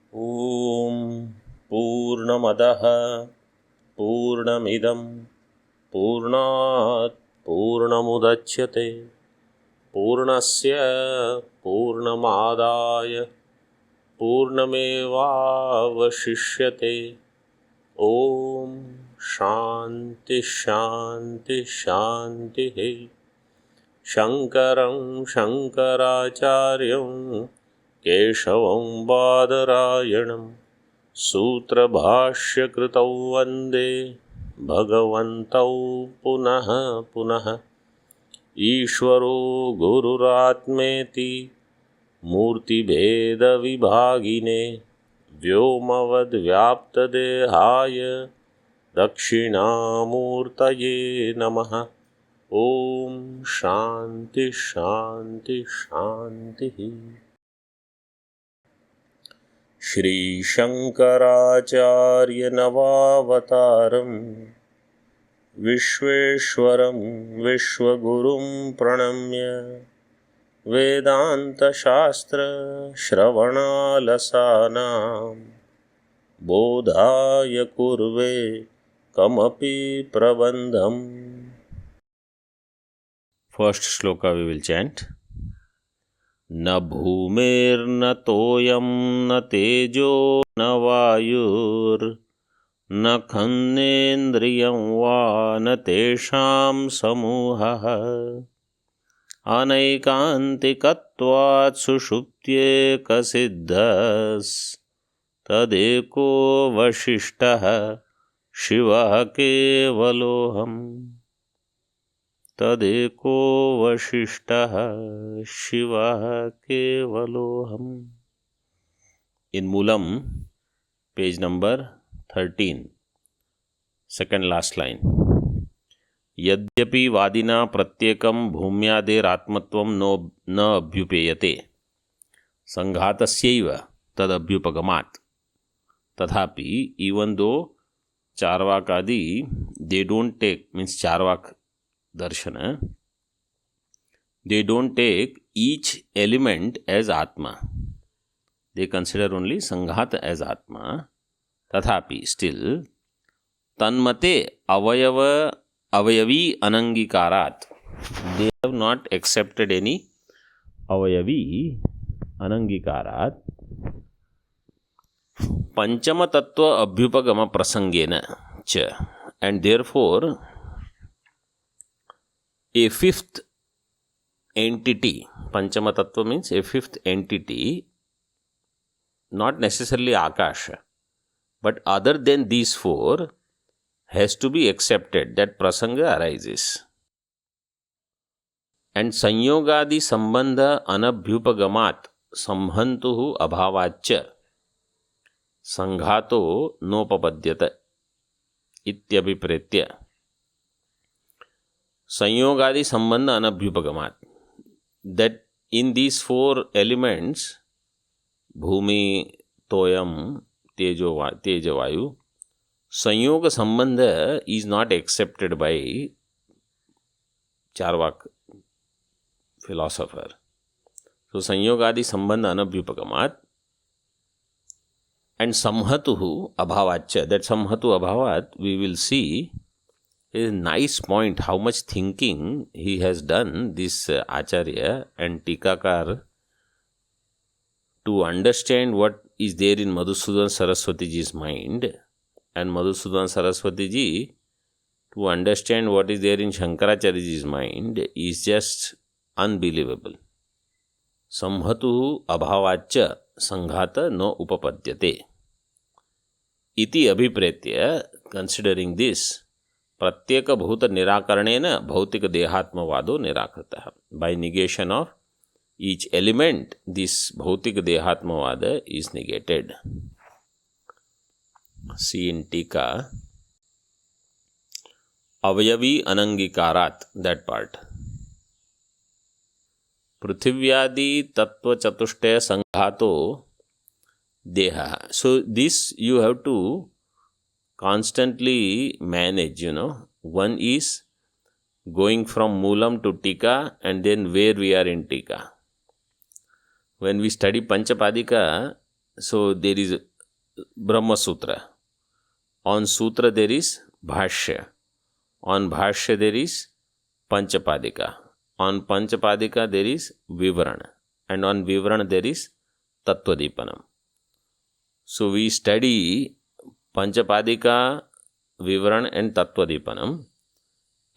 ॐ पूर्णमदः पूर्णमिदं पूर्णात् पूर्णमुदच्यते पूर्णस्य पूर्णमादाय पूर्णमेवावशिष्यते। ॐ शान्ति शान्ति शान्तिः। शङ्करं शङ्कराचार्यं केशवं बादरायणं सूत्रभाष्यकृतौ वन्दे भगवन्तौ पुनः पुनः। ईश्वरो गुरुरात्मेति मूर्तिभेदविभागिने व्योमवद्व्याप्तदेहाय दक्षिणामूर्तये नमः। ॐ शान्ति शान्ति शान्तिः। श्रीशङ्कराचार्यनवावतारं विश्वेश्वरं विश्वगुरुं प्रणम्य वेदान्तशास्त्रश्रवणालसानां बोधाय कुर्वे कमपि प्रबन्धम्। First shloka we will chant. न भूमिर्न तोयं न तेजो न वायुर्न खन्नेन्द्रियं वा न तेषां समूहः अनैकान्तिकत्वात् सुषुप्त्येकसिद्धस्तदेको वशिष्ठः शिवः केवलोऽहम्। तदेको वशिष्ठः शिवः केवलोऽहम्। In Moolam, page number 13, second last line. यद्यपि वादिना प्रत्येकं भूम्यादेरात्मत्वं न अभ्युपेयते संघातस्यैव तदभ्युपगमात्। तथापि even though चार्वाकादि they don't take, means Charvaka darshana, they don't take each element as atma, they consider only sanghata as atma. Tathapi still tanmate avayavi anangikarat, they have not accepted any avayavi anangikarat panchama tattva abhyupagama prasangena cha, and therefore a fifth entity, Panchama Tattva means a fifth entity, not necessarily Akasha, but other than these four, has to be accepted, that prasanga arises. And Sanyogadi Sambandha Anabhyupagamat Samhantuhu Abhavacha Sanghato Nopapadyata Ityabhipretya. Sanyogadi Sambandha Anabhyupagamat, that in these four elements, Bhumi, Toyam, Tejavayu, Sanyoga Sambandha is not accepted by Charvak philosopher. So Sanyogadi Sambandha Anabhyupagamat and Samhatuhu Abhavacha, that Samhatu Abhavat we will see is a nice point, how much thinking he has done, this Acharya and Tikakar, to understand what is there in Madhusudan Saraswati ji's mind, and Madhusudan Saraswati ji to understand what is there in Shankaracharya ji's mind is just unbelievable. Samhatuhu abhavacha sanghata no upapadyate. Iti abhipretya, considering this, pratyeka bhuta nirakaranena bhautika dehatmavado nirakritah. By negation of each element, this bhautika dehatmavada is negated. See in Tika, avayavi anangikarat, that part. Pruthivyadi tattva chatushtaya sanghato deha. So this you have to constantly manage, One is going from Moolam to Tika and then where we are in Tika. When we study Panchapadika, So there is Brahma Sutra. On Sutra there is Bhashya. On Bhashya there is Panchapadika. On Panchapadika there is Vivarana. And on Vivarana there is Tattvadipanam. So we study Panchapadika, Vivarana and Tattvadipanam.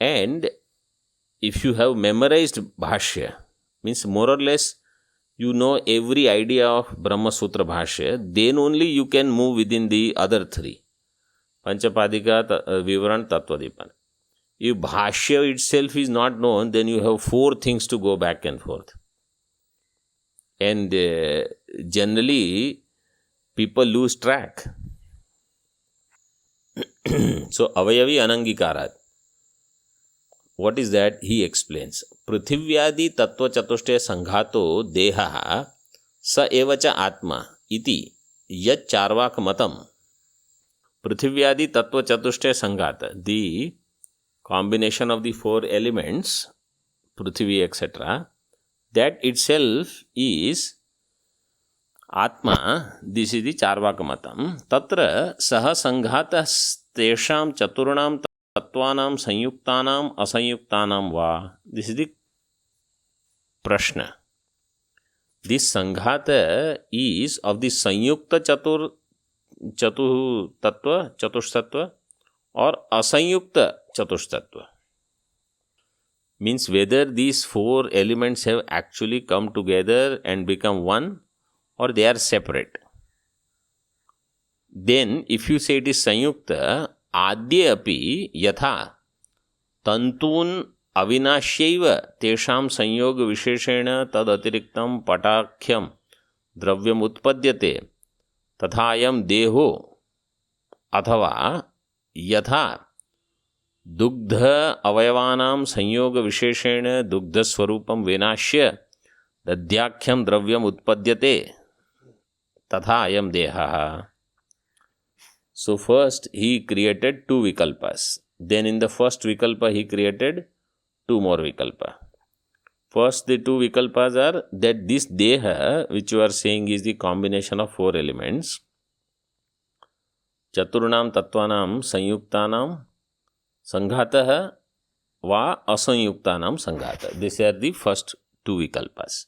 And if you have memorized Bhashya, means more or less you know every idea of Brahma Sutra Bhashya, then only you can move within the other three. Panchapadika, Vivarana, Tattvadipanam. If Bhashya itself is not known, then you have four things to go back and forth. And generally, people lose track. So, Avayavi Anangikarat. What is that? He explains. Prithivyaadi tattva chatushte sanghato deha sa evacha atma iti yat charvak matam. Prithivyaadi tattva chatushte sanghata. The combination of the four elements, Prithvi, etc., that itself is Atma. This is the Charvaka Matam. Tatra saha sanghata tesham chaturunam tattvanam sanyuktanam asanyuktanam va. This is the Prashna. This sanghata is of the sanyukta chatush tattva or asanyukta chatush tattva. Means whether these four elements have actually come together and become one or they are separate. Then if you say it is sanyukta, adya api yatha tantun avinashyaiva tesham sanyog visheshena tad atiriktam patakhyam dravyam utpadyate tathayam deho athava यथा दुग्ध अवयवानां संयोग विशेषेण दुग्ध स्वरूपम विनाश्य दध्याख्यम द्रव्यम उत्पद्यते तथा अयम देहः. So first he created two vikalpas. Then in the first vikalpa he created two more vikalpa. First the two vikalpas are that this deha which you are saying is the combination of four elements. चतुर्णाम तत्वानाम संयुक्तानाम संघातः वा असंयुक्तानाम संघातः. These are the first two vikalpas.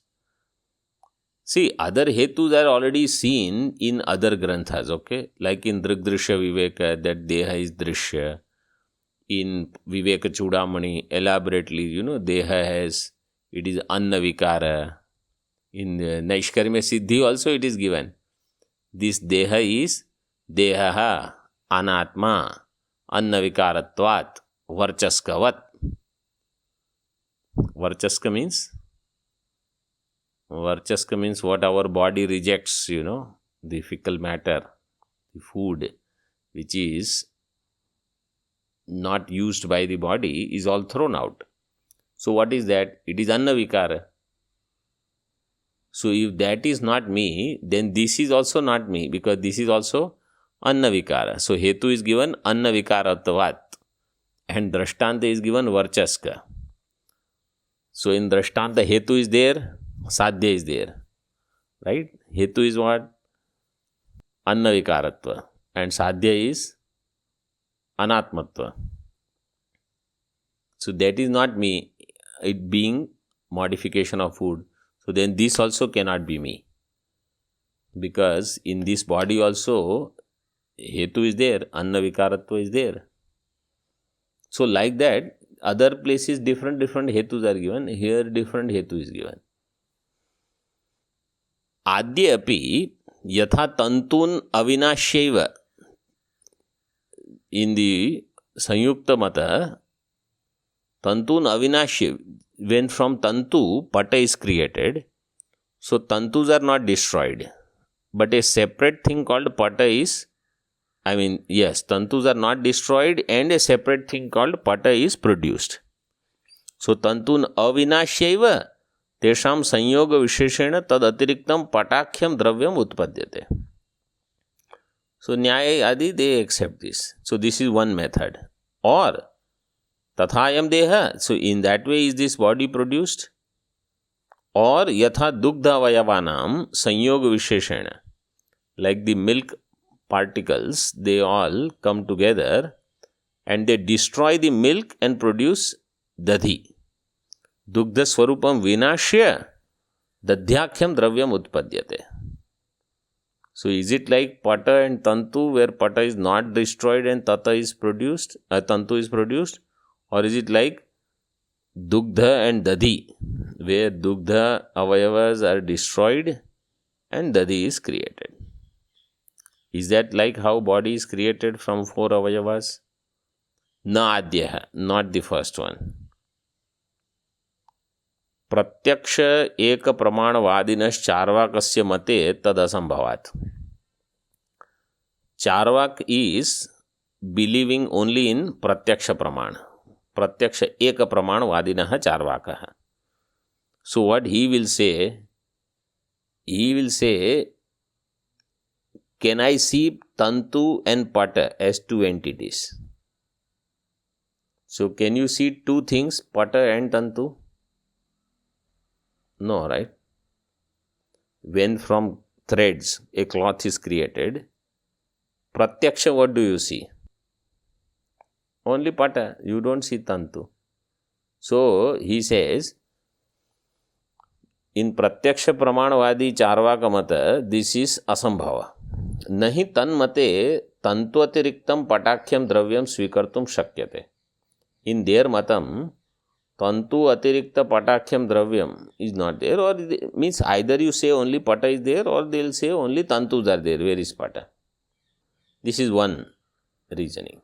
See, other hetus are already seen in other granthas, okay? Like in Drigdrishya Viveka, that Deha is Drishya. In Viveka Chudamani, elaborately, Deha has, it is Anna Vikara. In Naishkarmya Siddhi also it is given. This Deha is Deha Anatma Anna Vikaratvat Varchaskavat. Varchaska means what our body rejects, the fecal matter, the food which is not used by the body is all thrown out. So what is that? It is Anna Vikara. So if that is not me, then this is also not me, because this is also Anna Vikara. So Hetu is given Anna Vikaratvat and Drashtanta is given Varchaska. So in Drashtanta Hetu is there, Sadhya is there. Right? Hetu is what? Anna Vikaratva. And Sadhya is Anatmatva. So that is not me, it being modification of food. So then this also cannot be me. Because in this body also Hetu is there, Anna Vikaratva is there. So like that, other places different Hetus are given, here different Hetu is given. Adya api yatha tantun avinashyaiva. In the Sanyukta Mata, tantun avinashya, when from tantu pata is created, so tantus are not destroyed, but a separate thing called pata is, tantus are not destroyed and a separate thing called pata is produced. So tantun avinashyaiva tesham sanyoga visheshena tad atiriktam patakhyam dravyam utpadyate. So Nyaya Adi, they accept this. So this is one method. Or Tathayam Deha. So in that way is this body produced. Or Yatha Dugdha Vayavanam Sanyoga Visheshena. like the milk particles, they all come together and they destroy the milk and produce dadhi. Dugdha swarupam vinashya dadhyakhyam dravyam utpadyate. So is it like pata and tantu, where pata is not destroyed and tantu is produced, or is it like dugdha and dadhi, where dugdha avayavas are destroyed and dadhi is created? Is that like how body is created from 4 avayavas? Na adyaha, not the first one. प्रत्यक्ष एक प्रमाणवादिनश् चार्वाकस्य मते तद असंभवात्. Charvaka is believing only in प्रत्यक्ष प्रमाण. प्रत्यक्ष एक प्रमाणवादिनः चार्वाकः. So what he will say, can I see tantu and pata as two entities? So can you see two things, pata and tantu? No, right? When from threads a cloth is created, pratyaksha, what do you see? Only pata, you don't see tantu. So he says, in pratyaksha pramanavadi charvaka mata, this is asambhava. Nahi tanmate tantu atiriktam patakhyam dravyam svikartum shakyate. In their matam, tantu atirikta patakhyam dravyam is not there, or means either you say only pata is there, or they will say only tantus are there. Where is pata? This is one reasoning.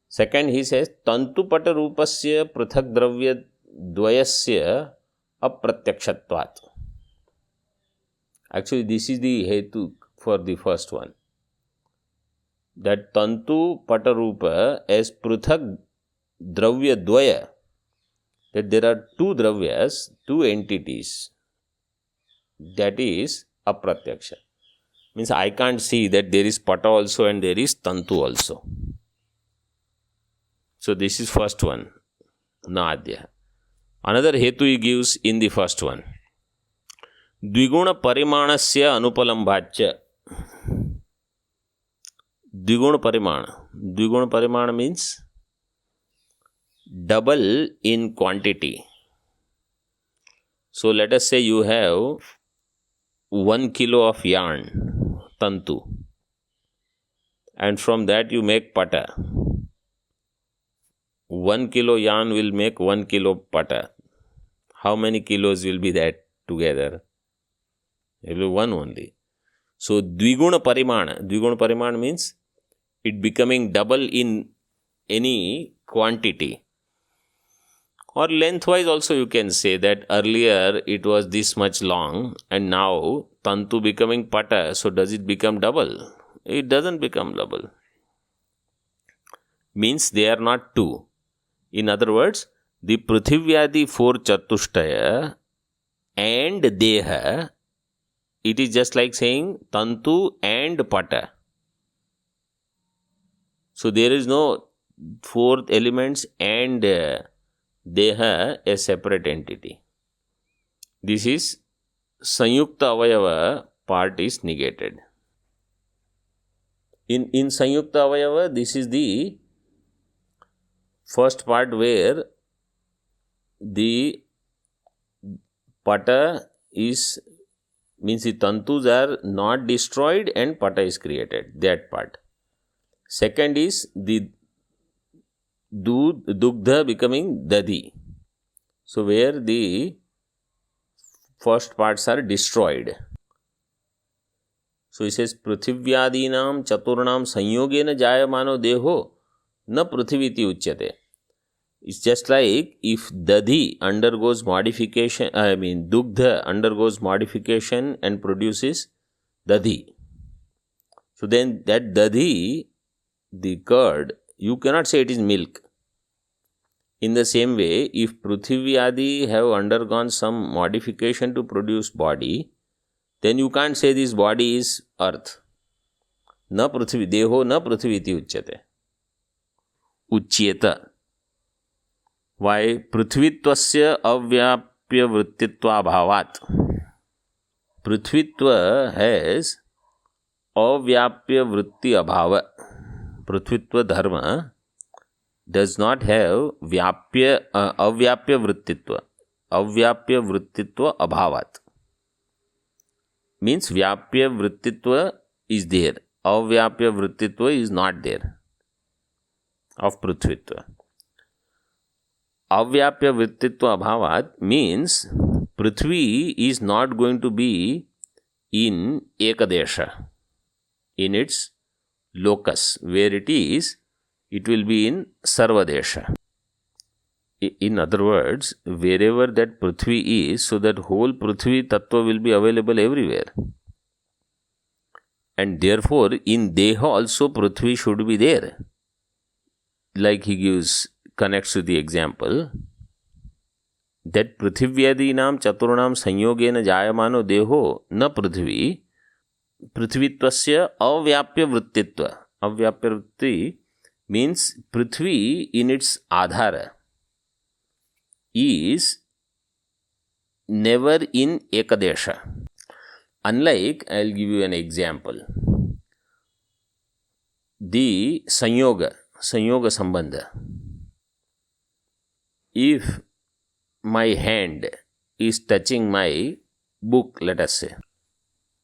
Second, he says tantu pata rupasya prithak dravya dvayasya apratyakshatvat. Actually, this is the hetu for the first one. That tantu pata rupa as prithak dravya dvaya, that there are two dravyas, two entities, that is apratyaksha. Means I can't see that there is pata also and there is tantu also. So this is first one, na adya. Another hetu he gives in the first one. Dviguna parimanasya anupalambhachya. Dviguna parimana. Dviguna parimana means double in quantity. So let us say you have 1 kilo of yarn, tantu, and from that you make pata. 1 kilo yarn will make 1 kilo pata. How many kilos will be that together? It will be one only. So dviguna parimana. Dviguna parimana means it becoming double in any quantity. Or lengthwise also you can say that earlier it was this much long and now tantu becoming pata. So does it become double? It doesn't become double. Means they are not two. In other words, the Prithvivyadi 4 Chatushtaya and Deha, it is just like saying tantu and pata. So there is no 4 elements and Deha, a separate entity. This is Sanyukta Avayava part is negated. In Sanyukta Avayava, this is the first part where the pata is, means the tantus are not destroyed and pata is created. That part. Second is the dugdha becoming dadhi. So where the first parts are destroyed. So he says prithvivyadinam chaturnam sanyogena jayamano deho na prithiviti uchyate. It's just like if dadhi undergoes modification, dugdha undergoes modification and produces dadhi. So then that dadhi, the curd, you cannot say it is milk. In the same way, if Prithvi Adi have undergone some modification to produce body, then you can't say this body is earth. Na Prithvi, deho na Prithvi iti uchyate. Uchyeta. Why? Prithvitvasya avyapya vrittitva bhavat. Prithvitva has अव्याप्य वृत्ति अभाव, पृथ्वीत्व धर्म does not have अव्याप्य वृत्तित्व, अव्याप्य वृत्तित्व अभावात, means व्याप्य वृत्तित्व is there, अव्याप्य वृत्तित्व is not there of पृथ्वीत्व. अव्याप्य वृत्तित्व अभावात means Prithvi is not going to be in Ekadesha, in its locus, where it is, it will be in Sarvadesha. In other words, wherever that Prithvi is, so that whole Prithvi Tattva will be available everywhere. And therefore, in Deha also Prithvi should be there. Like he connects with the example, that पृथिव्यादीनां चतुर्णां संयोगेन जायमानो देहो न पृथ्वी, पृथ्वीत्वस्य अव्याप्य वृत्तित्व, अव्याप्य वृत्ति means Prithvi in its Aadhaar is never in ekadesha. Unlike, I'll give you an example, the sanyoga sambandha. If my hand is touching my book, let us say.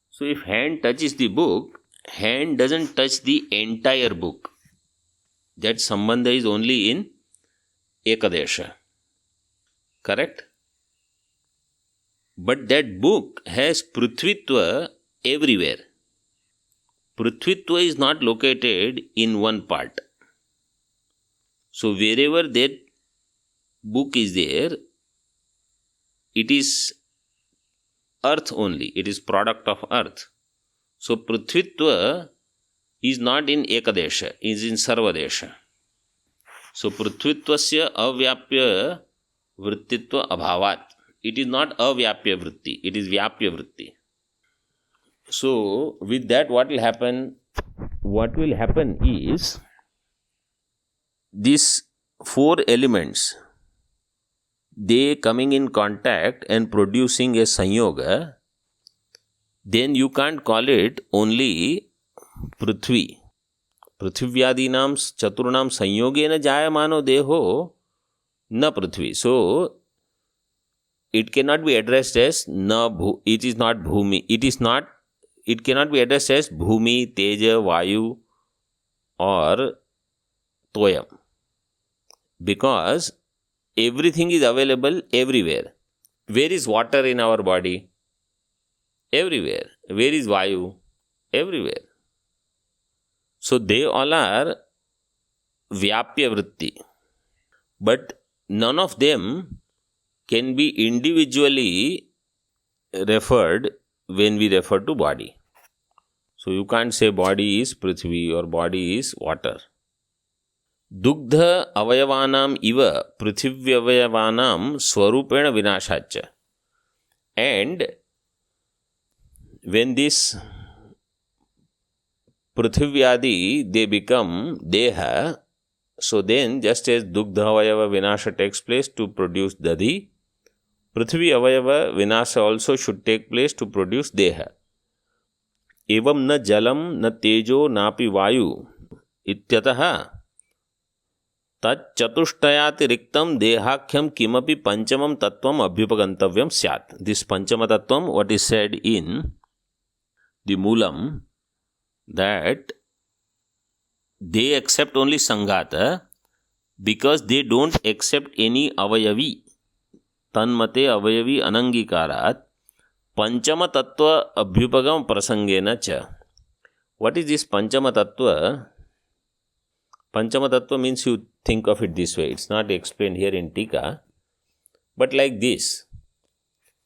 So if hand touches the book, hand doesn't touch the entire book. That sambandha is only in Ekadesha. Correct? But that book has Prithvitva everywhere. Prithvitva is not located in one part. So wherever that book is there, it is earth only, it is product of earth. So Prithvitva is not in Ekadesha, it is in Sarvadesha. So Prithvitvasya avyapya vrittitva abhavat. It is not avyapya vritti, it is vyapya vritti. So with that what will happen? What will happen is, these four elements, they coming in contact and producing a sanyoga, then you can't call it only Prithvi. Prithvyadinam chaturnam sanyogena jayamano deho na Prithvi. So it cannot be addressed as it is not bhumi. It cannot be addressed as bhumi, teja, vayu or toyam, because everything is available everywhere. Where is water in our body? Everywhere. Where is vayu? Everywhere. So they all are vyapya vritti. But none of them can be individually referred when we refer to body. So you can't say body is Prithvi or body is water. Dugdha avayavanam iva prithivyavayavanam swarupena vinashacha. And when this Prithivyadi, they become Deha, so then just as Dugdha avayava vinasha takes place to produce Dadi, Prithvi avayava vinasha also should take place to produce Deha. Evam na jalam na tejo napi vayu ityataha tat chatushtayaati riktam dehakhyam kimapi panchamam tattvam abhyupagantavyam syat. This panchama tattvam, what is said in the Moolam, that they accept only Sanghata because they don't accept any avayavi. Tanmate avayavi anangikarat panchama tattva abhyupagam prasangena cha. What is this panchama tattva? Panchama tattva means, you think of it this way. It's not explained here in Tika, but like this.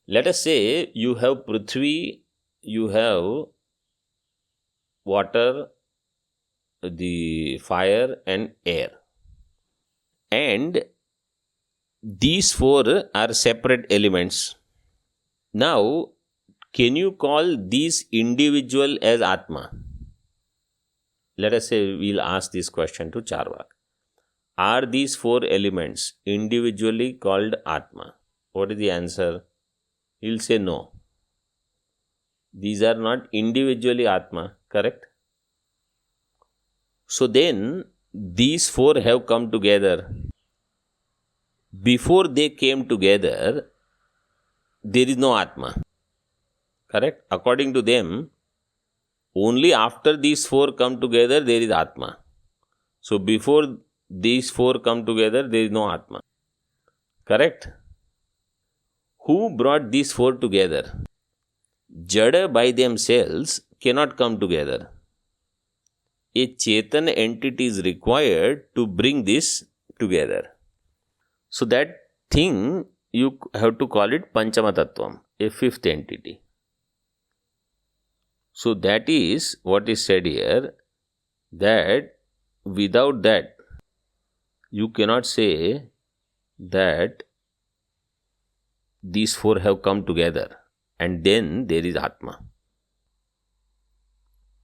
Let us say you have Prithvi, you have water, the fire and air. And these four are separate elements. Now, can you call these individual as Atma? Let us say we'll ask this question to Charvak. Are these four elements individually called Atma? What is the answer? He'll say no. These are not individually Atma, correct? So then these four have come together. Before they came together, there is no Atma, correct? According to them, only after these four come together, there is Atma. So before these four come together, there is no Atma, correct? Who brought these four together? Jada by themselves cannot come together. A Chetan entity is required to bring this together. So that thing, you have to call it Panchama Tattvam, a fifth entity. So that is what is said here, that without that, you cannot say that these four have come together and then there is Atma.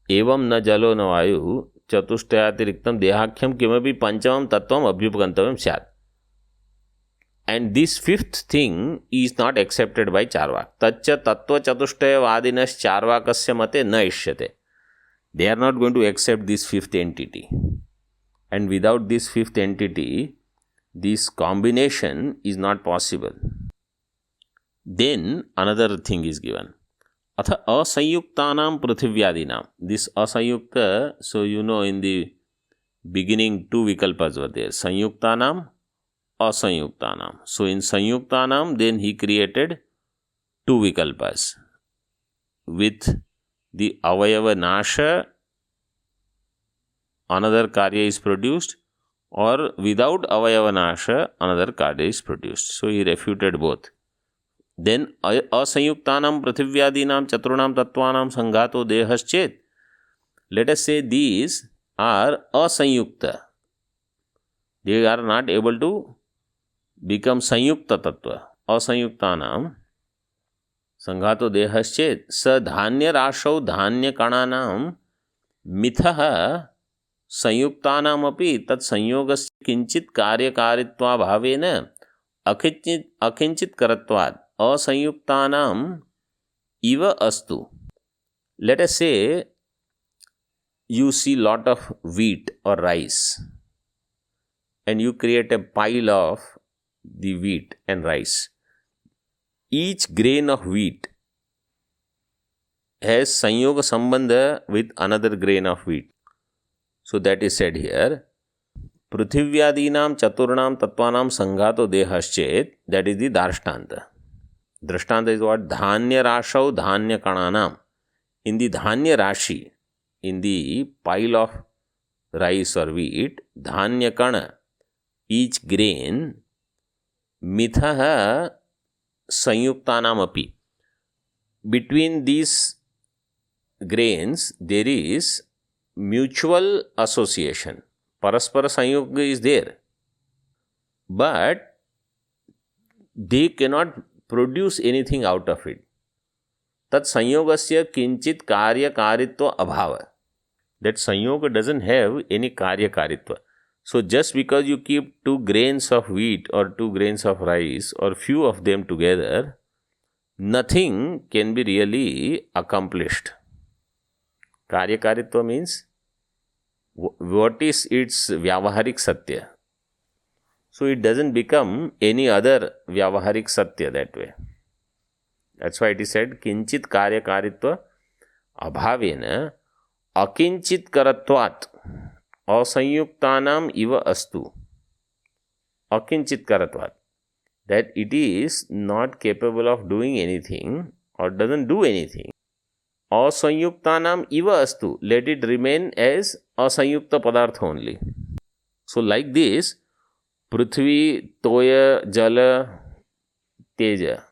एवं न जलो न वायु चतुष्टयातिरिक्तं देहाख्यम किमपि पंचमं तत्वम अभ्युपगंतव्यम स्यात्. And this fifth thing is not accepted by Charvak. Taccha tattva chatushtayavádinas Charvakasya mate na ishyate. They are not going to accept this fifth entity. And without this fifth entity, this combination is not possible. Then another thing is given. Atha asayuktanam prithivyaadinam. This asayukta, so you know in the beginning two vikalpas were there. Sanyuktanam, asanyuktanam. So in sanyuktanam, then he created two vikalpas. With the avayava nasha, another karya is produced, or without avayava nasha, another karya is produced. So he refuted both. Then asayuktanam prithivyaadinam chaturunam tattvanam sanghato dehaschet. Let us say these are asayukta. They are not able to become sanyukta tattva. Asayuktanam sanghato dehaschet sa dhanya rashau dhanya kananam mithaha sanyuktanam api tat sanyogasya kinchit karyakaritva bhavena akinchit karatvad asanyuktanam iva astu. Let us say you see lot of wheat or rice and you create a pile of the wheat and rice. Each grain of wheat has sanyoga sambandha with another grain of wheat. So that is said here. Prithivyaadinam chaturunam tattvanam sanghato dehaschet. That is the Darshtanta. Drashtanta is what? Dhanya rashau dhanya kananam. In the dhanya rashi, in the pile of rice or wheat, dhanya kana, each grain, mithaha sanyuktanam api. Between these grains, there is mutual association. Paraspara sanyuga is there. But they cannot produce anything out of it. Tat sanyogasya kinchit karya karitva abhava. That sanyoga doesn't have any karya karitva. So just because you keep 2 grains of wheat or 2 grains of rice or few of them together, nothing can be really accomplished. Karya karitva means what is its vyavaharik satya. So it doesn't become any other vyavaharik satya that way. That's why it is said kinchit karya karitva abhavena akinchit karatvat asanyuktanam iva astu. Akinchit karatvat. That it is not capable of doing anything or doesn't do anything. Asanyuktanam iva astu. Let it remain as asanyukta padartha only. So like this, Prithvi, Toya, Jala, Teja.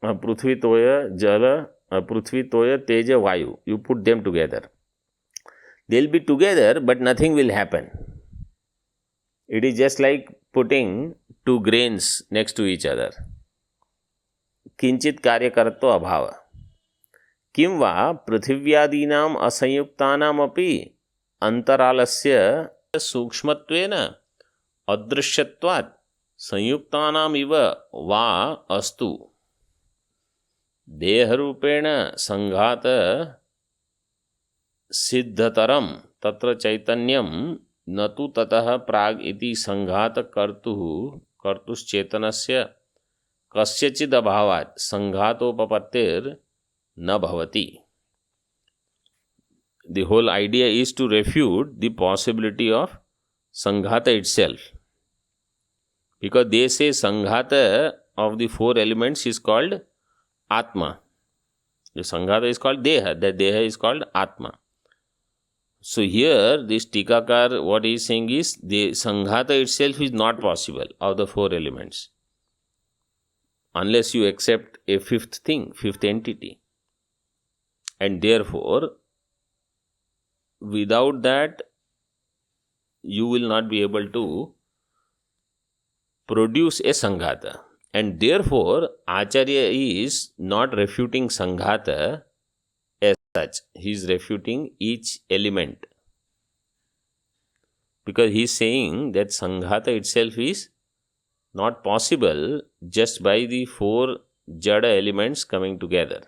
Prithvi, Toya, Jala, Prithvi, Toya, Teja, Vayu. You put them together. They'll be together, but nothing will happen. It is just like putting 2 grains next to each other. Kinchit karya karatva abhava. Kim va prithivyaadinam asanyuktanam api antaralasya sukshmatvena adrishyatvat sanyuktanam iva va astu. देहरूपेण संघात सिद्धतरम तत्र चैतन्यम न तु ततः प्राग इति संघात कर्तुश्चेतनस्य कस्यचिद अभावात् संघातोपपत्तिर न भवति. The whole idea is to refute the possibility of sanghata itself, because they say sanghata of the four elements is called atma. The sanghata is called deha, that deha is called atma. So here this tikakar, what he is saying is the sanghata itself is not possible of the four elements unless you accept a fifth thing, fifth entity, and therefore without that you will not be able to produce a sanghata. And therefore Acharya is not refuting sanghata as such, he is refuting each element, because he is saying that sanghata itself is not possible just by the four jada elements coming together.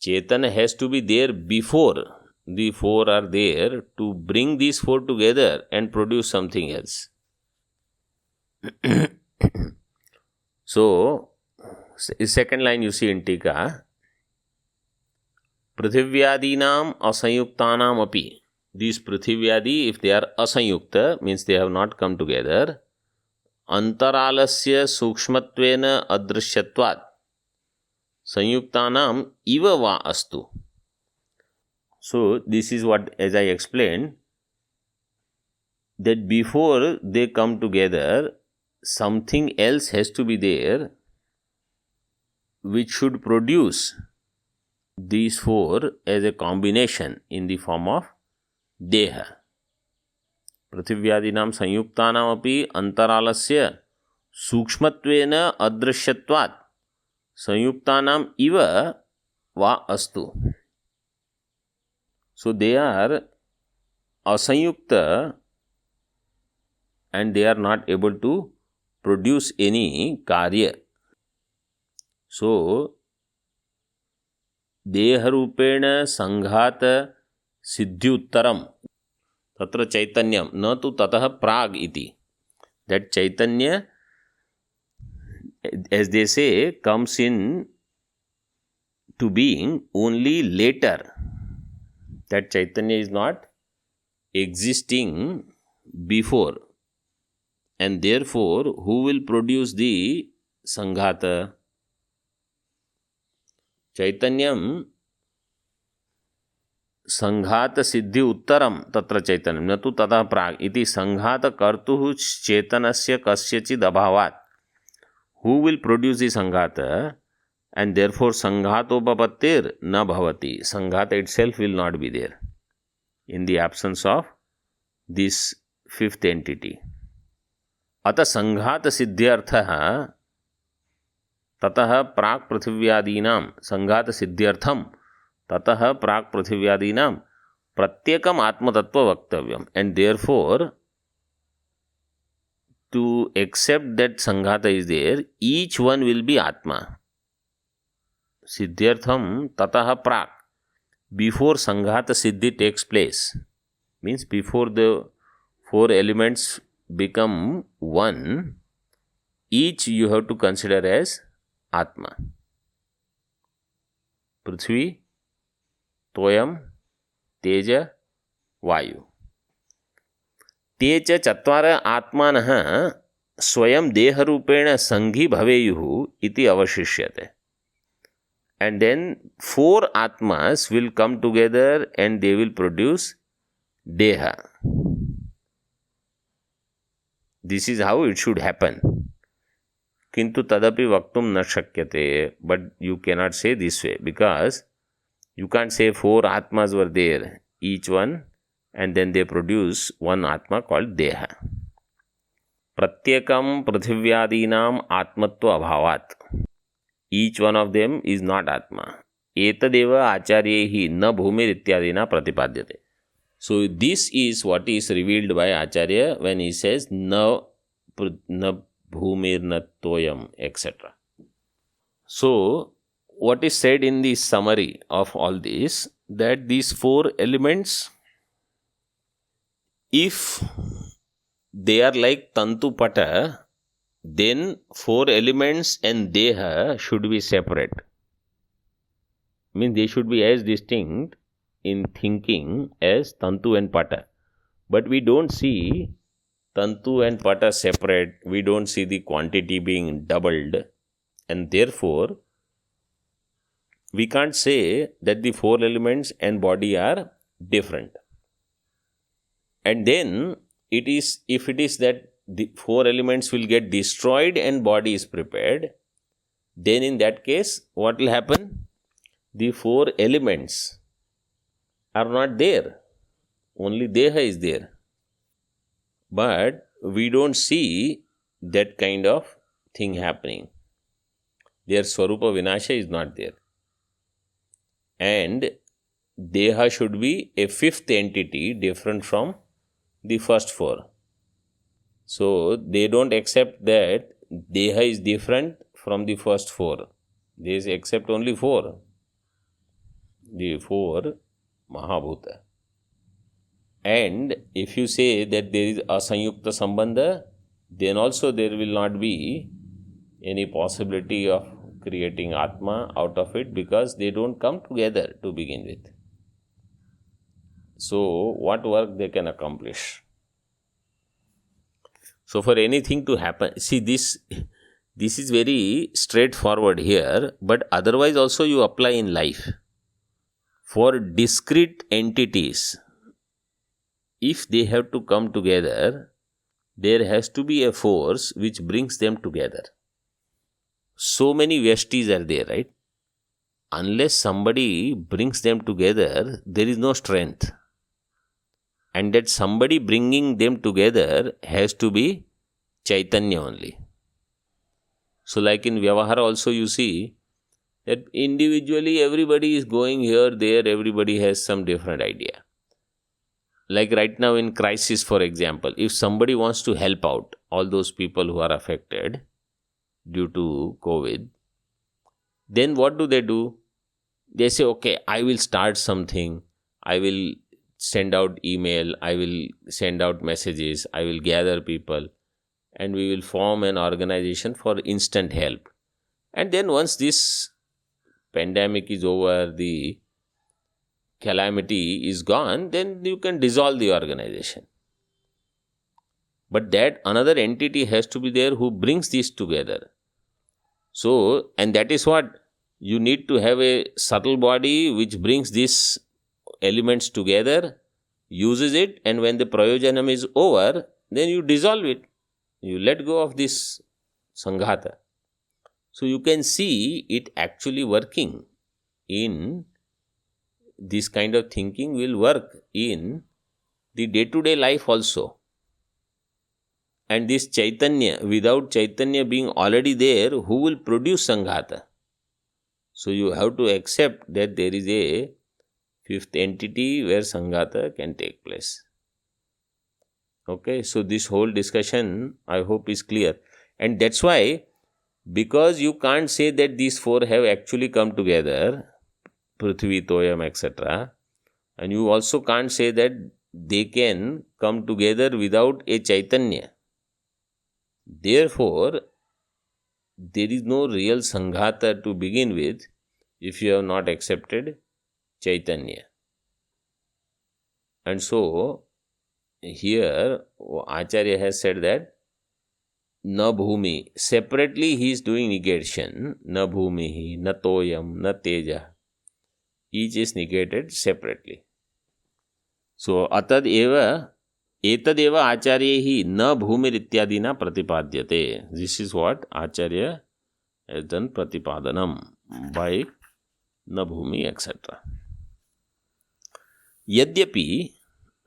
Chetana has to be there before the four are there to bring these four together and produce something else. So, second line you see in Tika, Prithvyadinam asayuktanam api. These Prithvyadi, if they are asayukta, means they have not come together, antaralasya sukshmatvena adrishyatvat sanyuktanam iva va astu. So, this is what, as I explained, that before they come together, something else has to be there which should produce these four as a combination in the form of deha. Prithvyadinam sanyuktanam api antaralasya sukshmatvena adrishyatvat sanyuktanam iva va astu. So they are asanyukta and they are not able to produce any karya. So deharupena sanghata siddhyuttaram tatra chaitanyam na tu tatah prag iti. That chaitanya, as they say, comes in to being only later. That chaitanya is not existing before, and therefore who will produce the sanghata? Chaitanyam sanghata siddhi uttaram tatra chaitanyam na tu tata prag iti sanghata kartuhu chetanasya kasyachid abhavat. Who will produce the sanghata? And therefore sanghatopapattir na bhavati. Sanghata itself will not be there in the absence of this fifth entity. Ata sanghata siddhyartha tatah prak prithvyadinam sanghata siddhyartham tatah prak prithvyadinam pratyekam atma tattva vaktavyam. And therefore, to accept that sanghata is there, each one will be atma. Siddhyartham tatah prak. Before sanghata siddhi takes place, means before the four elements become one, each you have to consider as atma. Prithvi, toyam, teja, vayu. Teja chatvara atmanah swayam deharupena sanghi bhaveyuhu iti avashishyate. And then four atmas will come together and they will produce deha. This is how it should happen. Kintu tadapi vaktum na shakyate. But you cannot say this way, because you can't say four atmas were there, each one, and then they produce one atma called deha. Pratyekam prithvyadinam atmatva abhavat. Each one of them is not atma. Etadeva acharyehi na bhumir ityadina pratipadyate. So this is what is revealed by Acharya when he says na bhumir na toyam, etc. So what is said in the summary of all this, that these four elements, if they are like Tantu Pata, then four elements and Deha should be separate. Means they should be as distinct in thinking as Tantu and Pata. But we don't see Tantu and Pata separate. We don't see the quantity being doubled. And therefore, we can't say that the four elements and body are different. And then, if it is that the four elements will get destroyed and body is prepared, then in that case, what will happen? The four elements are not there. Only Deha is there. But we don't see that kind of thing happening. Their Swarupa Vinasha is not there. And Deha should be a fifth entity different from the first four. So they don't accept that Deha is different from the first four. They accept only four. The four Mahabhuta. And if you say that there is Asanyukta Sambandha, then also there will not be any possibility of creating Atma out of it, because they don't come together to begin with. So what work they can accomplish? So for anything to happen, see this is very straightforward here, but otherwise also you apply in life. For discrete entities, if they have to come together, there has to be a force which brings them together. So many Vyashtis are there, right? Unless somebody brings them together, there is no strength. And that somebody bringing them together has to be Chaitanya only. So like in Vyavahara also you see that individually everybody is going here, there, everybody has some different idea. Like right now in crisis, for example, if somebody wants to help out all those people who are affected due to COVID, then what do? They say, okay, I will start something, I will send out email, I will send out messages, I will gather people, and we will form an organization for instant help. And then once this pandemic is over, the calamity is gone, then you can dissolve the organization. But that another entity has to be there who brings this together. So, and that is what you need to have, a subtle body which brings these elements together, uses it, and when the prayojanam is over, then you dissolve it. You let go of this sanghata. So you can see it actually working in this kind of thinking will work in the day-to-day life also. And this Chaitanya, without Chaitanya being already there, who will produce Sanghata? So you have to accept that there is a fifth entity where Sanghata can take place. Okay, so this whole discussion I hope is clear. And that's why, because you can't say that these four have actually come together, Prithvi, Toyam, etc., and you also can't say that they can come together without a Chaitanya. Therefore, there is no real Sanghata to begin with if you have not accepted Chaitanya. And so, here Acharya has said that na bhumi, separately he is doing negation, na bhumihi, na toyam, na teja. Each is negated separately. So, atad eva acharyehi na bhumir ityadina pratipadyate. This is what Acharya has done pratipadanam by na bhumi, etc. Yadyapi,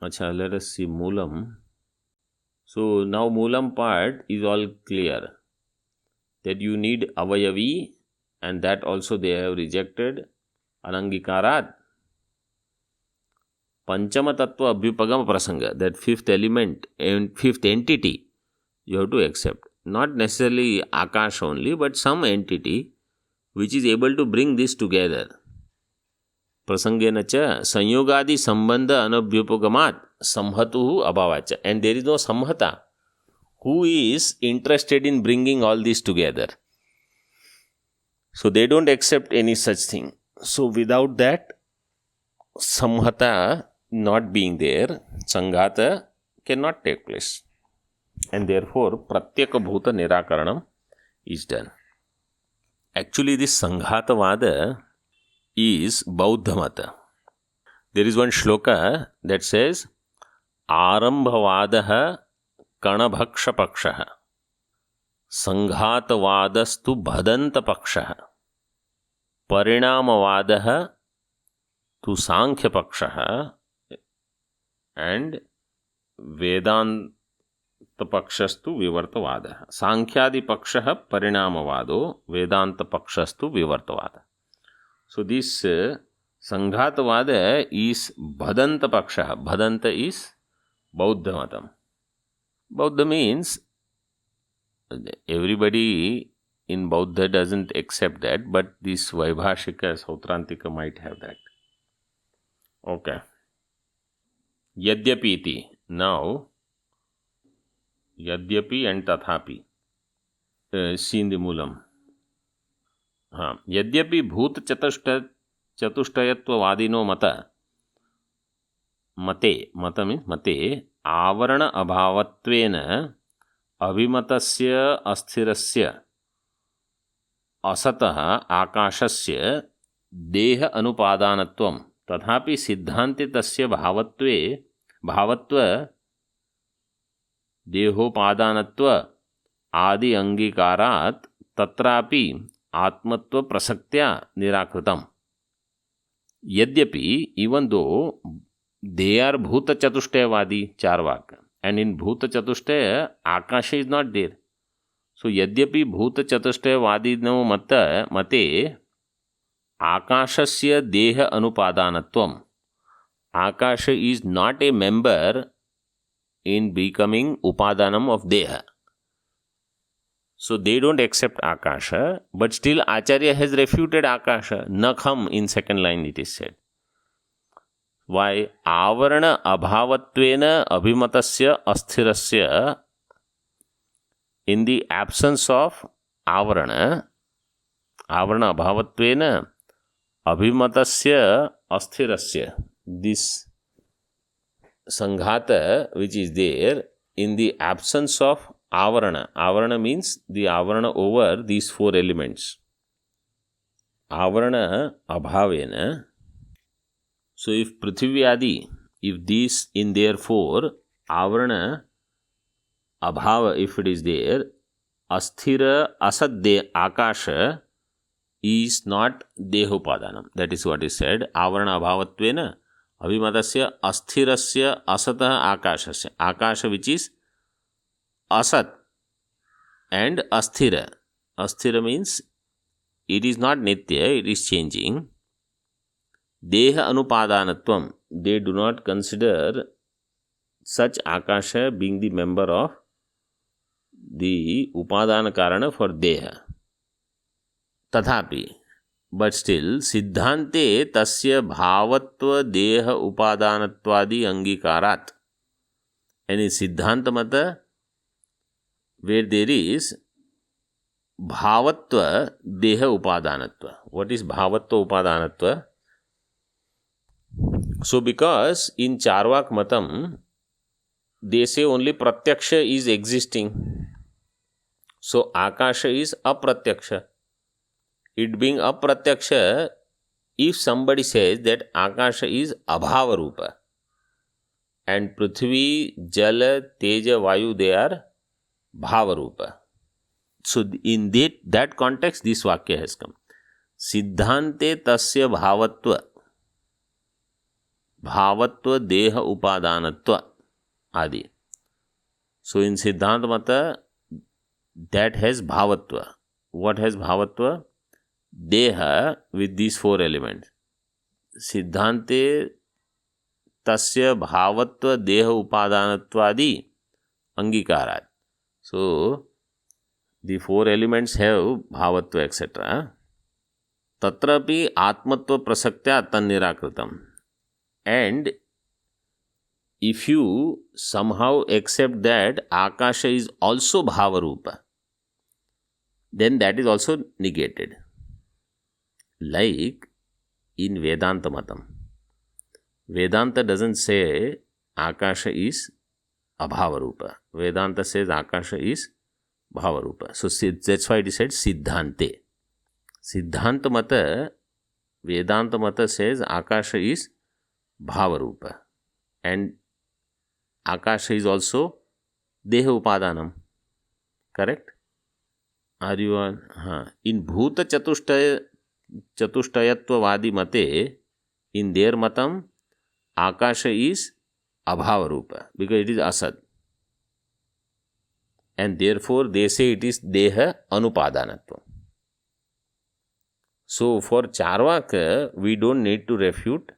let us see Moolam. So, now Moolam part is all clear. That you need avayavi, and that also they have rejected. Anangikarat. Panchama Tattva Abhyupagama Prasanga, that fifth element and fifth entity, you have to accept. Not necessarily Akash only, but some entity which is able to bring this together. Prasangena cha sanyogadi sambandha anabhyupogamat samhatuhu abhavacha. And there is no samhata who is interested in bringing all this together. So they don't accept any such thing. So without that, samhata not being there, sanghata cannot take place. And therefore, pratyeka bhuta nirakaranam is done. Actually, this sanghatavada is Bauddha mata. There is one shloka that says, Arambhavadaha kanabhaksha pakshaha sanghatavadastu bhadanta pakshaha parinamavadaha tu sankhya pakshaha and vedanta pakshastu vivartavada. Sankhyaadi pakshaha parinamavado, vedanta pakshastu vivartavada. So this sanghatavada is bhadanta pakshaha. Bhadanta is Bauddha matam. Bauddha means everybody in Bauddha doesn't accept that, but this Vaibhashika, Sautrantika might have that. Okay. Yadyapi iti. Now, Yadyapi and Tathapi. See in the Moolam. Yadyapi bhut chatushtayatva mata. Mata means mate. Avarana abhavatvena अभिमतस्य अस्थिरस्य असतः आकाशस्य देह अनुपादानत्वं तथापि सिद्धान्ते तस्य भावत्व देहोपादानत्व आदि अंगीकारात् तत्रापि आत्मत्व प्रसक्त्या निराकृतम्. यद्यपि even though they are bhuta chatushtayavadi, charvak, and in bhuta chatushtaya akasha is not there. So yadyapi bhuta chatushtayavadino mate akashasya deha anupadanatvam. Akasha is not a member in becoming upadanam of deha. So they don't accept akasha, but still Acharya has refuted akasha. Nakham in second line it is said. Why? Avarana abhavatvena abhimatasya asthirasya. In the absence of avarana abhavatvena abhimatasya asthirasya. This sanghata which is there, in the absence of avarana means the avarana over these four elements. Avarana abhavena. So if Prithvi Adi, if these in therefore avarana abhava, if it is there, asthira asad akasha is not dehopadanam. That is what is said. Avarana abhavatvena abhimatasya asthirasya asatah akashasya. Akasha which is asat and asthira. Asthira means it is not nitya, it is changing. Deha anupadanatvam. They do not consider such akasha being the member of the upadana karana for deha. Tathapi. But still, siddhante tasya bhavatva deha upadanatvadi angikarat. And in siddhanta mata, where there is bhavatva deha upadanatva. What is bhavatva upadanatva? So because in Charvak Matam, they say only Pratyaksha is existing. So Akasha is Apratyaksha. It being Apratyaksha, if somebody says that Akasha is Abhava Rupa and Prithvi, Jala, Teja, Vayu, they are Bhava Rupa. So in that context, this Vakya has come. Siddhante tasya bhavatva. Bhavatva deha upadanatva adi. So in Siddhanta Mata, that has bhavatva. What has bhavatva? Deha with these four elements. Siddhante tasya bhavatva deha upadanatva adi angikarat. So the four elements have bhavatva, etc. tatrapi atmatva prasaktya tannirakratam. And if you somehow accept that Akasha is also Bhavarupa, then that is also negated. Like in Vedanta Matam. Vedanta doesn't say Akasha is Abhavarupa. Vedanta says Akasha is Bhavarupa. So that's why it is said Siddhante. Siddhanta Mata, Vedanta Mata says Akasha is Bhavarupa. And Akasha is also Deha Upadanam. Correct? Are you on? In Bhuta Chatushtayatva Mate, in their matam, Akasha is Abhavarupa because it is Asad. And therefore they say it is Deha Anupadanatva. So for Charvaka, we don't need to refute.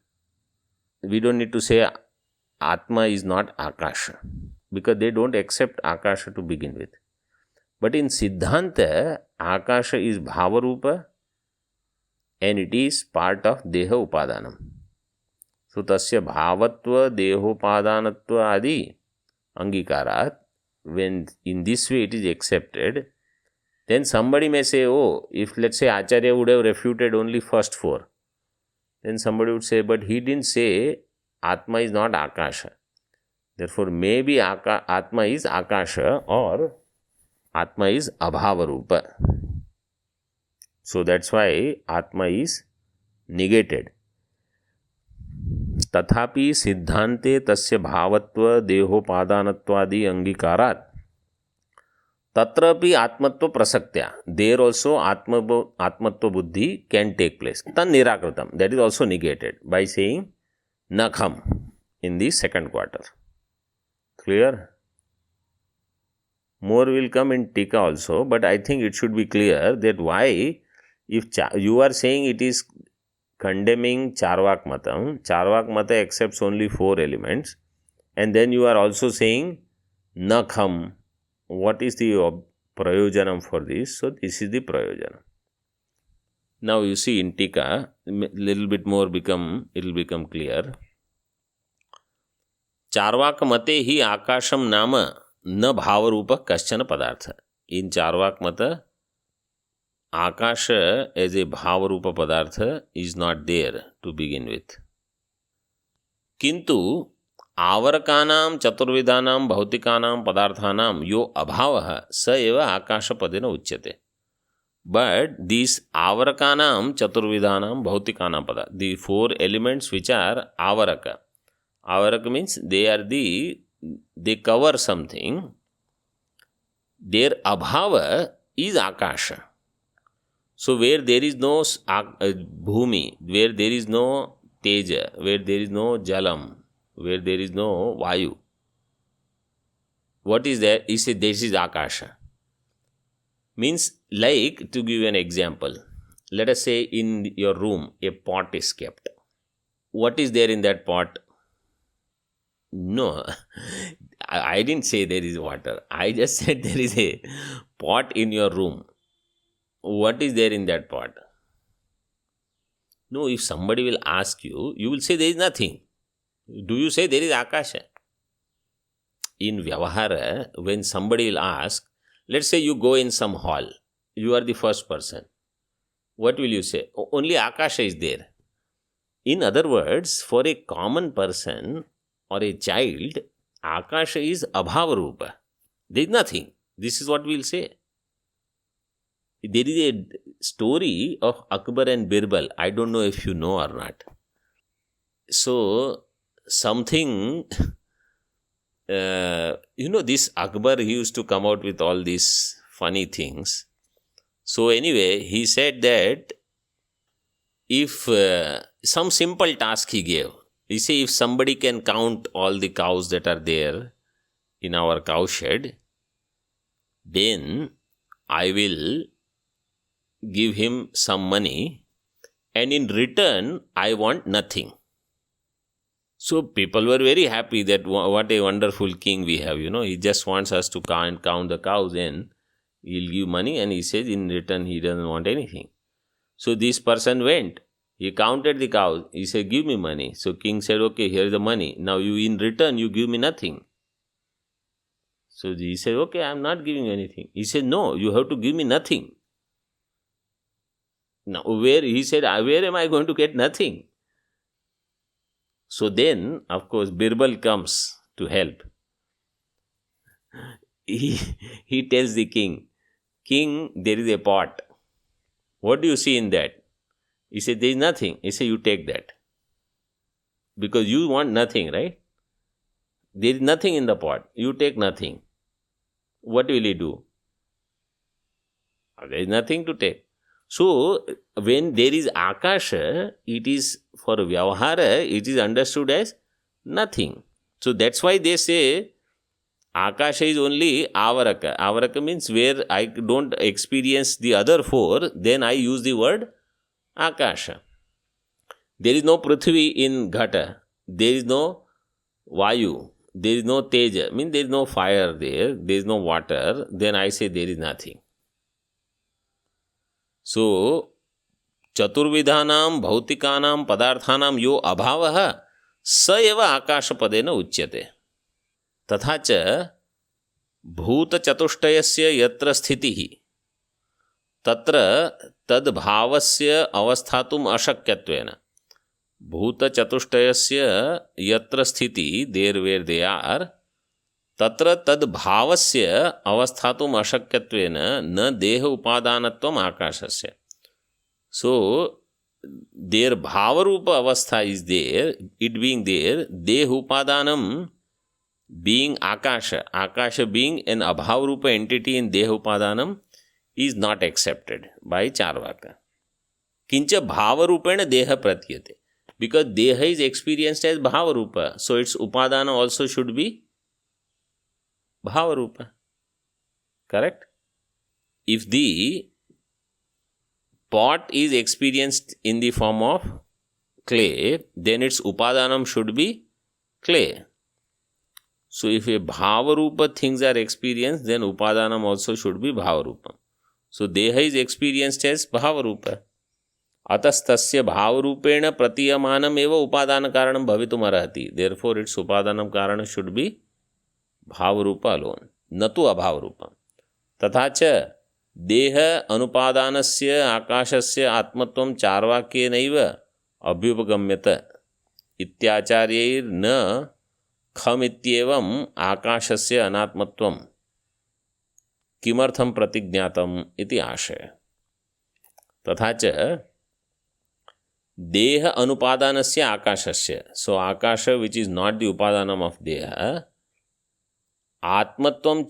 We don't need to say Atma is not Akasha because they don't accept Akasha to begin with. But in Siddhanta, Akasha is Bhavarupa and it is part of Deha Upadanam. So tasya Bhavatva, Dehopadanatva adi Angikarat, when in this way it is accepted, then somebody may say, oh, if let's say Acharya would have refuted only first four, then somebody would say, but he didn't say Atma is not Akasha. Therefore, maybe Atma is Akasha or Atma is Abhavarupa. So that's why Atma is negated. Tathapi Siddhante tasya bhavatva dehopadanattvadi angikarat tatrapi atmatva prasaktya. There also atmatva buddhi can take place. Tan nirakratam. That is also negated by saying nakham in the second quarter. Clear? More will come in Tika also, but I think it should be clear that why, if you are saying it is condemning Charvak Matam, Charvak Mata accepts only 4 elements, and then you are also saying nakham. What is the prayojanam for this? So this is the prayojanam. Now you see in Tika, little bit more it will become clear. Charvak mate hi akasham nama na bhavarupa kaschana padartha. In Charvak mata, Akasha as a bhavarupa padartha is not there to begin with. Kintu आवरकानां चतुर्विधानां भौतिकानां पदार्थानां यो अभावः स एव आकाशपदेन उच्यते. But these avarakaanam chaturvidanam bhautikana pada, the 4 elements which are avaraka. Avaraka means they cover something. Their abhava is akasha. So where there is no bhumi, where there is no teja, where there is no jalam, where there is no vayu, what is there? He said this is akasha. Means, like, to give you an example, let us say in your room a pot is kept. What is there in that pot? No, I didn't say there is water. I just said there is a pot in your room. What is there in that pot? No, if somebody will ask you, you will say there is nothing. Do you say there is akasha? In Vyavahara, when somebody will ask, let's say you go in some hall, you are the first person. What will you say? Only akasha is there. In other words, for a common person or a child, akasha is abhavarupa. There is nothing. This is what we will say. There is a story of Akbar and Birbal. I don't know if you know or not. So, something, this Akbar, he used to come out with all these funny things. So anyway, he said that if some simple task he gave, he said if somebody can count all the cows that are there in our cow shed, then I will give him some money and in return I want nothing. So people were very happy that what a wonderful king we have, he just wants us to count the cows and he'll give money and he says in return he doesn't want anything. So this person went. He counted the cows. He said, give me money. So king said, okay, here is the money. Now you in return, you give me nothing. So he said, okay, I am not giving you anything. He said, no, you have to give me nothing. Now he said, where am I going to get nothing? So then, of course, Birbal comes to help. He tells the king, king, there is a pot. What do you see in that? He said, there is nothing. He said, you take that. Because you want nothing, right? There is nothing in the pot. You take nothing. What will he do? There is nothing to take. So, when there is Akasha, it is for Vyavahara, it is understood as nothing. So, that's why they say Akasha is only Avaraka. Avaraka means where I don't experience the other four, then I use the word Akasha. There is no Prithvi in Ghata. There is no Vayu. There is no Teja. Means there is no fire there. There is no water. Then I say there is nothing. So, Chaturvidhanam Bhautikānam Padarthanam yo abhavaha sa eva Akashapadena uchyate. तथा च भूतचतुष्टयस्य यत्र स्थितिः तत्र तद्भावस्य अवस्थातुम् अशक्यत्वेन. भूतचतुष्टयस्य यत्र स्थितिः, there where they are, तत्र तद्भावस्य अवस्थातुम् अशक्यत्वेन न देह उपादानत्वम् आकाशस्य. So their bhavarupa avastha is there, it being there, deha upadanam being Akasha, Akasha being an abhavarupa entity in Deha Upadanam is not accepted by Charvaka. Kincha Bhavarupena Deha Pratyate. Because Deha is experienced as Bhavarupa, so its Upadana also should be Bhavarupa. Correct? If the pot is experienced in the form of clay, then its Upadanam should be clay. So if a Bhavarupa things are experienced, then Upadanam also should be Bhavarupa. So Deha is experienced as Bhavarupa. Atastasya Bhavarupena Pratiyamanam eva Upadana Karanam Bhavitum Arhati. Therefore its Upadanam Karana should be Bhavarupa alone, natu Abhavarupa. Tathacha Deha Anupadanasya Akashasya Atmatvam Charvakye Naiva Abhyupagamyata Ityacharyair na खमित्येवं आकाशस्य अनात्मत्वं किमर्थं प्रतिज्ञातम् इति आशय. तथा च देह अनुपादानस्य आकाशस्य. So Akasha which is not the upadanam of deha, आत्मत्वं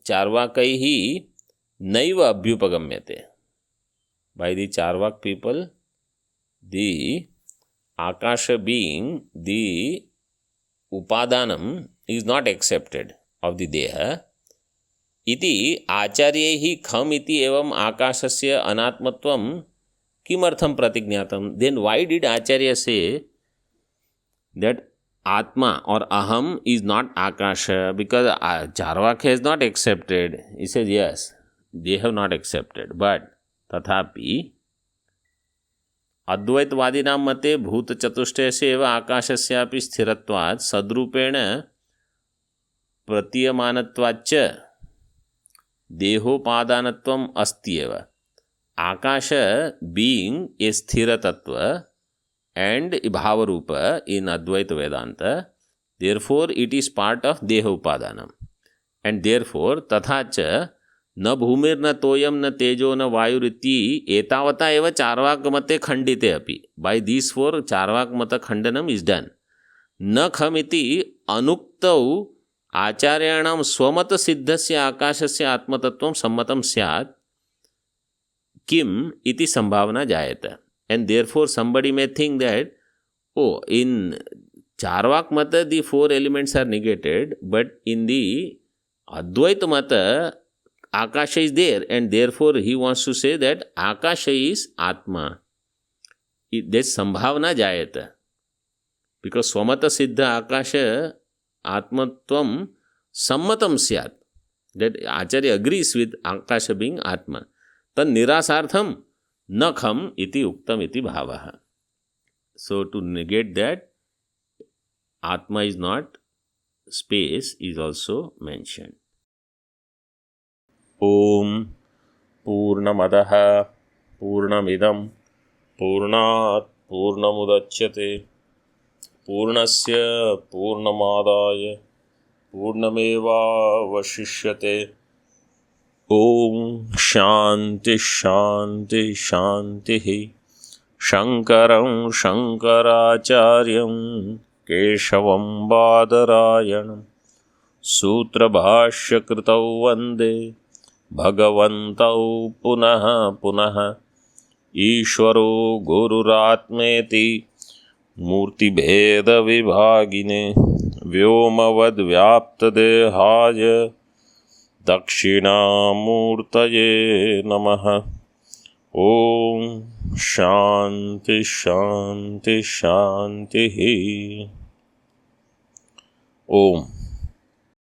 चार्वाकैः नैव अभ्युपगम्यते. By the Charvaka people, the Akasha being the Upadanam is not accepted of the Deha. Iti Acharyehi kham iti evam Akashasya anatmatvam kimartham pratignatam. Then why did Acharya say that Atma or Aham is not Akasha? Because Charvaka has not accepted. He says yes, they have not accepted. But Tathapi अद्वैतवादिनां मते भूतचतुष्टयस्य एव आकाशस्यापि स्थिरत्वात् सद्रूपेण प्रतीयमानत्वाच्च देहोपादानत्वम् अस्ति एव. आकाश being a sthira tattva and bhavarupa in Advaita Vedanta, therefore it is part of deha upadanam. And therefore tathacha न भूमिर न तोयम न तेजो न वायुरिति एतावता एव चार्वाक मते खंडिते अपि. बाय दिस फोर चार्वाक मत खंडनम इज डन. न खमिति अनुक्तौ आचार्याणां स्वमत सिद्धस्य आकाशस्य आत्मतत्वं सम्मतं स्यात् किम इति संभावना जायते. And therefore somebody may think that, oh, in Charvaka मत the four elements are negated, but in the Advaita mata Akasha is there, and therefore he wants to say that Akasha is Atma. There's Sambhavana Jayata. Because Swamata Siddha Akasha Atmatvam Sammatam Syat. That Acharya agrees with Akasha being Atma. तन्निरासार्थम न खम इति उक्तम इति भावः. So to negate that, Atma is not space is also mentioned. Om Purnamadah Purnamidam Purnat Purnamudachyate Purnasya Purnamadaya Purnamevavashishyate. Om Shanti Shanti Shanti. Shankaram Shankaracharyam Keshavam Badarayanam Sutrabhashyakritau Vande Bhagavantau Punaha Punaha Ishvaro Gururatmeti Murtibheda Vibhagine Vyomavad Vyaptadehaya Dakshinamurtaye Namaha. Om Shanti Shanti Shanti. Om